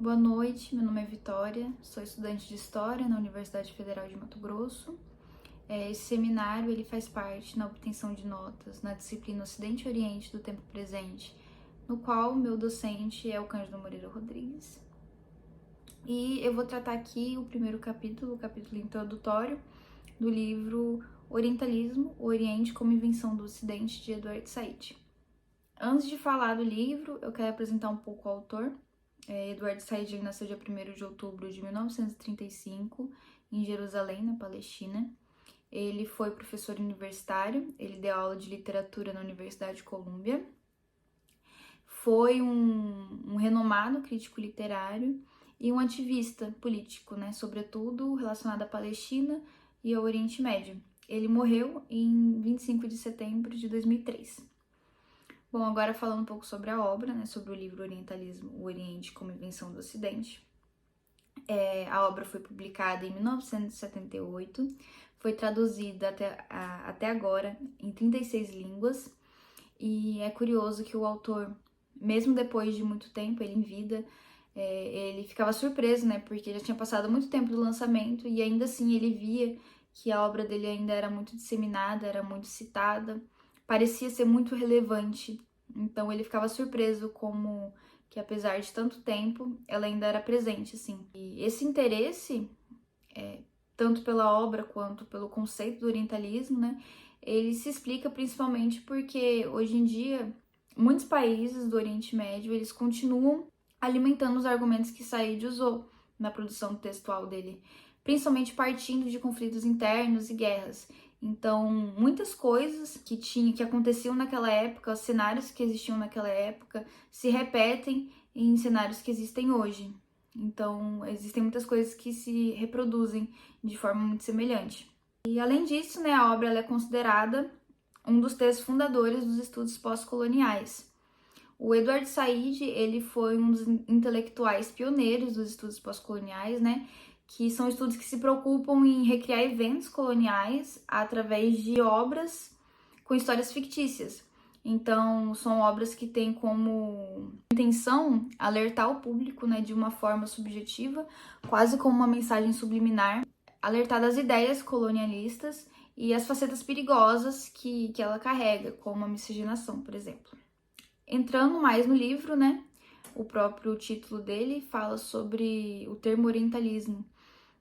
Boa noite, meu nome é Vitória, sou estudante de História na Universidade Federal de Mato Grosso. Esse seminário ele faz parte na obtenção de notas na disciplina Ocidente e Oriente do Tempo Presente, no qual meu docente é o Cândido Moreira Rodrigues. E eu vou tratar aqui o primeiro capítulo, o capítulo introdutório do livro Orientalismo, o Oriente como Invenção do Ocidente, de Edward Said. Antes de falar do livro, eu quero apresentar um pouco o autor. Edward Said nasceu dia 1º de outubro de 1935, em Jerusalém, na Palestina. Ele foi professor universitário, ele deu aula de literatura na Universidade de Colômbia. Foi um renomado crítico literário e um ativista político, sobretudo relacionado à Palestina e ao Oriente Médio. Ele morreu em 25 de setembro de 2003. Bom, agora falando um pouco sobre a obra, sobre o livro Orientalismo, o Oriente como Invenção do Ocidente. A obra foi publicada em 1978, foi traduzida até agora em 36 línguas, e é curioso que o autor, mesmo depois de muito tempo, ele em vida, ele ficava surpreso, porque já tinha passado muito tempo do lançamento, e ainda assim ele via que a obra dele ainda era muito disseminada, era muito citada, parecia ser muito relevante. Então ele ficava surpreso como que, apesar de tanto tempo, ela ainda era presente, assim. E esse interesse, tanto pela obra quanto pelo conceito do orientalismo, ele se explica principalmente porque, hoje em dia, muitos países do Oriente Médio, eles continuam alimentando os argumentos que Said usou na produção textual dele, principalmente partindo de conflitos internos e guerras. Então, muitas coisas que aconteciam naquela época, os cenários que existiam naquela época, se repetem em cenários que existem hoje. Então, existem muitas coisas que se reproduzem de forma muito semelhante. E, além disso, a obra ela é considerada um dos textos fundadores dos estudos pós-coloniais. O Edward Said, ele foi um dos intelectuais pioneiros dos estudos pós-coloniais, que são estudos que se preocupam em recriar eventos coloniais através de obras com histórias fictícias. Então, são obras que têm como intenção alertar o público, de uma forma subjetiva, quase como uma mensagem subliminar, alertar das ideias colonialistas e as facetas perigosas que ela carrega, como a miscigenação, por exemplo. Entrando mais no livro, o próprio título dele fala sobre o termo orientalismo.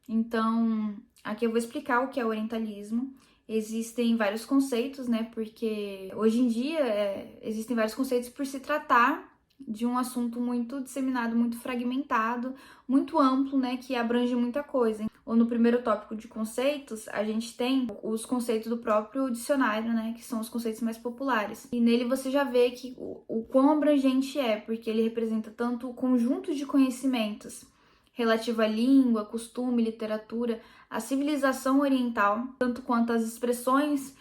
Então, aqui eu vou explicar o que é orientalismo. Existem vários conceitos, porque hoje em dia existem vários conceitos por se tratar de um assunto muito disseminado, muito fragmentado, muito amplo, que abrange muita coisa. Ou no primeiro tópico de conceitos, a gente tem os conceitos do próprio dicionário, que são os conceitos mais populares. E nele você já vê que o quão abrangente é, porque ele representa tanto o conjunto de conhecimentos relativo à língua, costume, literatura, a civilização oriental, tanto quanto as expressões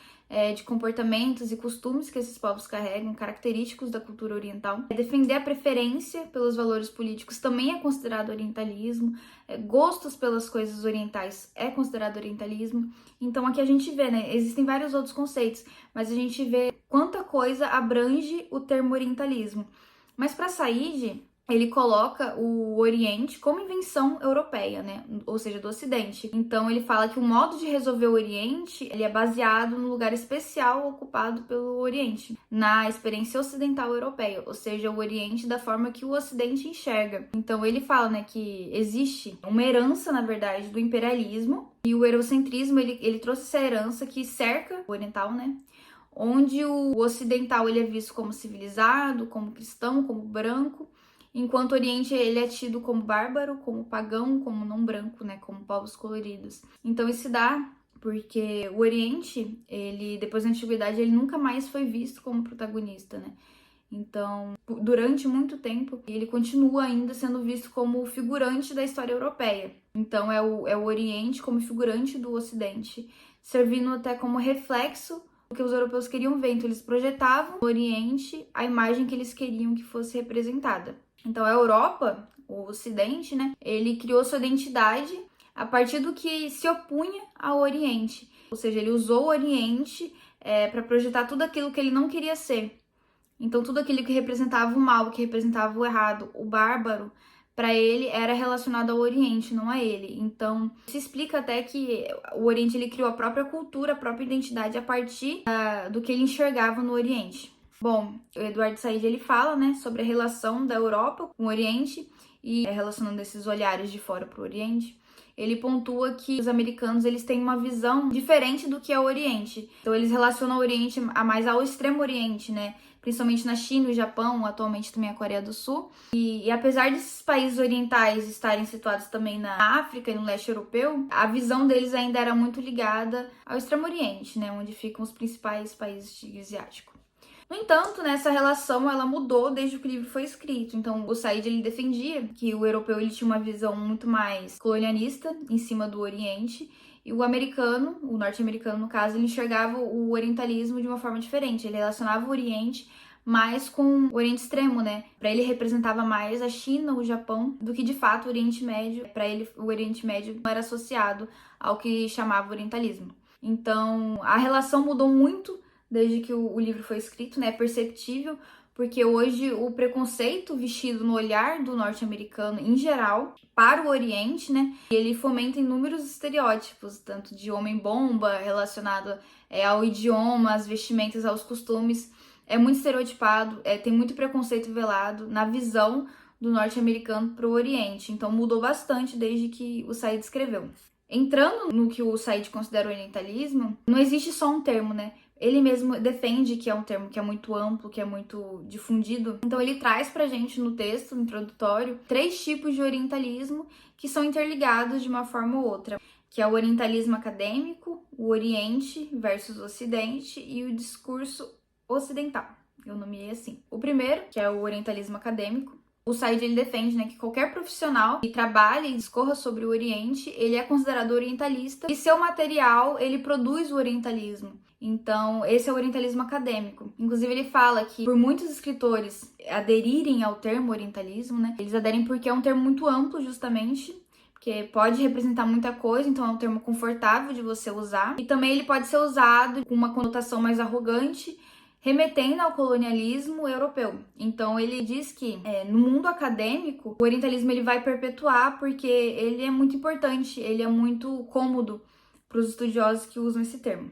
de comportamentos e costumes que esses povos carregam, característicos da cultura oriental. Defender a preferência pelos valores políticos também é considerado orientalismo. Gostos pelas coisas orientais é considerado orientalismo. Então aqui a gente vê, existem vários outros conceitos, mas a gente vê quanta coisa abrange o termo orientalismo. Mas para Said, ele coloca o Oriente como invenção europeia, ou seja, do Ocidente. Então ele fala que o modo de resolver o Oriente, ele é baseado no lugar especial ocupado pelo Oriente, na experiência ocidental europeia, ou seja, o Oriente da forma que o Ocidente enxerga. Então ele fala, que existe uma herança, na verdade, do imperialismo, e o eurocentrismo, ele trouxe essa herança que cerca o oriental, onde o ocidental ele é visto como civilizado, como cristão, como branco, enquanto o Oriente ele é tido como bárbaro, como pagão, como não branco, como povos coloridos. Então isso dá porque o Oriente, ele depois da Antiguidade, ele nunca mais foi visto como protagonista, Então, durante muito tempo, ele continua ainda sendo visto como figurante da história europeia. Então é o Oriente como figurante do Ocidente, servindo até como reflexo do que os europeus queriam ver. Então eles projetavam no Oriente a imagem que eles queriam que fosse representada. Então, a Europa, o Ocidente, ele criou sua identidade a partir do que se opunha ao Oriente. Ou seja, ele usou o Oriente para projetar tudo aquilo que ele não queria ser. Então, tudo aquilo que representava o mal, que representava o errado, o bárbaro, para ele era relacionado ao Oriente, não a ele. Então, se explica até que o Oriente ele criou a própria cultura, a própria identidade a partir do que ele enxergava no Oriente. Bom, o Eduardo Said ele fala, né, sobre a relação da Europa com o Oriente e relacionando esses olhares de fora para o Oriente. Ele pontua que os americanos eles têm uma visão diferente do que é o Oriente. Então eles relacionam o Oriente a mais ao Extremo Oriente, né? Principalmente na China e Japão, atualmente também a Coreia do Sul. E apesar desses países orientais estarem situados também na África e no leste europeu, a visão deles ainda era muito ligada ao Extremo Oriente, né? Onde ficam os principais países do Tigre Asiático. No entanto, essa relação ela mudou desde que o livro foi escrito. Então, o Said ele defendia que o europeu ele tinha uma visão muito mais colonialista em cima do Oriente e o americano, o norte-americano no caso, ele enxergava o orientalismo de uma forma diferente. Ele relacionava o Oriente mais com o Oriente Extremo, né? Para ele representava mais a China, o Japão, do que de fato o Oriente Médio. Para ele, o Oriente Médio não era associado ao que chamava orientalismo. Então, a relação mudou muito desde que o livro foi escrito, né? É perceptível, porque hoje o preconceito vestido no olhar do norte-americano em geral para o Oriente, né? Ele fomenta inúmeros estereótipos, tanto de homem-bomba relacionado ao idioma, às vestimentas, aos costumes. É muito estereotipado, tem muito preconceito velado na visão do norte-americano para o Oriente. Então mudou bastante desde que o Said escreveu. Entrando no que o Said considera orientalismo, não existe só um termo, né? Ele mesmo defende que é um termo que é muito amplo, que é muito difundido. Então ele traz pra gente no texto introdutório 3 tipos de orientalismo que são interligados de uma forma ou outra, que é o orientalismo acadêmico, o Oriente versus o Ocidente e o discurso ocidental. Eu nomeei assim. O primeiro, que é o orientalismo acadêmico, o Said ele defende, né, que qualquer profissional que trabalhe e discorra sobre o Oriente, ele é considerado orientalista e seu material, ele produz o orientalismo. Então, esse é o orientalismo acadêmico. Inclusive, ele fala que por muitos escritores aderirem ao termo orientalismo, né, eles aderem porque é um termo muito amplo, justamente, porque pode representar muita coisa, então é um termo confortável de você usar. E também ele pode ser usado com uma conotação mais arrogante, remetendo ao colonialismo europeu. Então ele diz que no mundo acadêmico o orientalismo ele vai perpetuar porque ele é muito importante, ele é muito cômodo para os estudiosos que usam esse termo.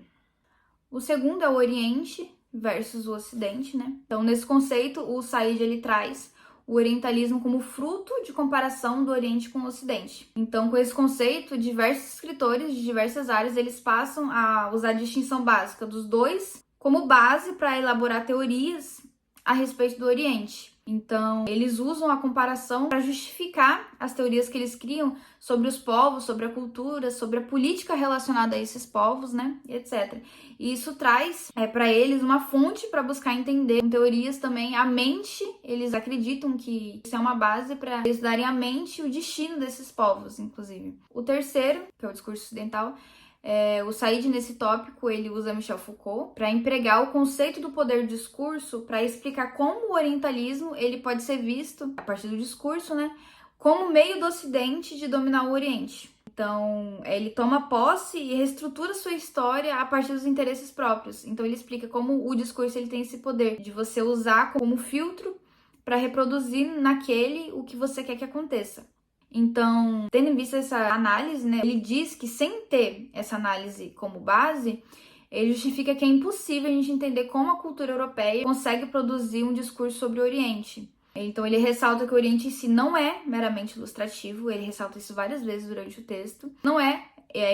O segundo é o Oriente versus o Ocidente, né? Então nesse conceito o Said ele traz o orientalismo como fruto de comparação do Oriente com o Ocidente. Então com esse conceito, diversos escritores de diversas áreas eles passam a usar a distinção básica dos dois como base para elaborar teorias a respeito do Oriente. Então, eles usam a comparação para justificar as teorias que eles criam sobre os povos, sobre a cultura, sobre a política relacionada a esses povos, né, e etc. E isso traz para eles uma fonte para buscar entender. Com teorias também, a mente, eles acreditam que isso é uma base para estudarem a mente e o destino desses povos, inclusive. O terceiro, que é o discurso ocidental, o Said, nesse tópico, ele usa Michel Foucault para empregar o conceito do poder do discurso para explicar como o orientalismo ele pode ser visto, a partir do discurso, né, como meio do Ocidente de dominar o Oriente. Então, ele toma posse e reestrutura sua história a partir dos interesses próprios. Então, ele explica como o discurso ele tem esse poder de você usar como filtro para reproduzir naquele o que você quer que aconteça. Então, tendo em vista essa análise, né, ele diz que sem ter essa análise como base, ele justifica que é impossível a gente entender como a cultura europeia consegue produzir um discurso sobre o Oriente. Então, ele ressalta que o Oriente em si não é meramente ilustrativo, ele ressalta isso várias vezes durante o texto, não é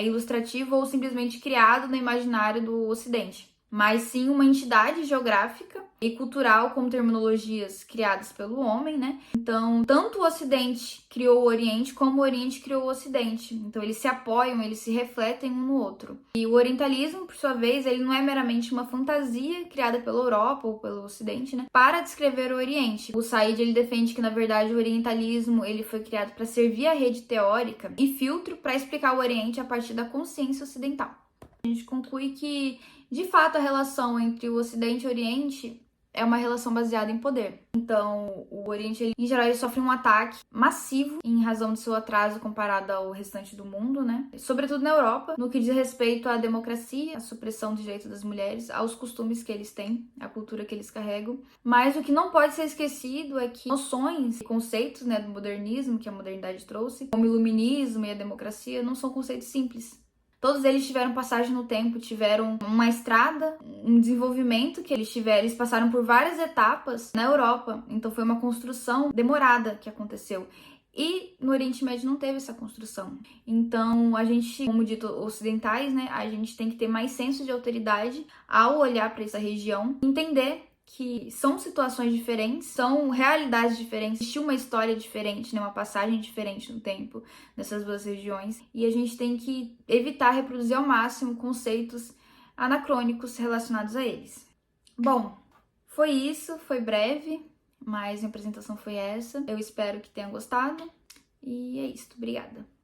ilustrativo ou simplesmente criado no imaginário do Ocidente, mas sim uma entidade geográfica e cultural com terminologias criadas pelo homem, né? Então, tanto o Ocidente criou o Oriente, como o Oriente criou o Ocidente. Então, eles se apoiam, eles se refletem um no outro. E o orientalismo, por sua vez, ele não é meramente uma fantasia criada pela Europa ou pelo Ocidente, né? Para descrever o Oriente. O Said, ele defende que, na verdade, o orientalismo, ele foi criado para servir a rede teórica e filtro para explicar o Oriente a partir da consciência ocidental. A gente conclui que, de fato, a relação entre o Ocidente e o Oriente é uma relação baseada em poder. Então, o Oriente, em geral, ele sofre um ataque massivo em razão do seu atraso comparado ao restante do mundo, né? Sobretudo na Europa, no que diz respeito à democracia, à supressão dos direitos das mulheres, aos costumes que eles têm, à cultura que eles carregam. Mas o que não pode ser esquecido é que noções e conceitos, né, do modernismo, que a modernidade trouxe, como o iluminismo e a democracia, não são conceitos simples. Todos eles tiveram passagem no tempo, tiveram uma estrada, um desenvolvimento que eles passaram por várias etapas na Europa. Então foi uma construção demorada que aconteceu. E no Oriente Médio não teve essa construção. Então a gente, como dito, ocidentais, né, a gente tem que ter mais senso de autoridade ao olhar para essa região, entender que são situações diferentes, são realidades diferentes, existe uma história diferente, né, uma passagem diferente no tempo nessas duas regiões, e a gente tem que evitar reproduzir ao máximo conceitos anacrônicos relacionados a eles. Bom, foi isso, foi breve, mas minha apresentação foi essa. Eu espero que tenham gostado, e é isso, obrigada.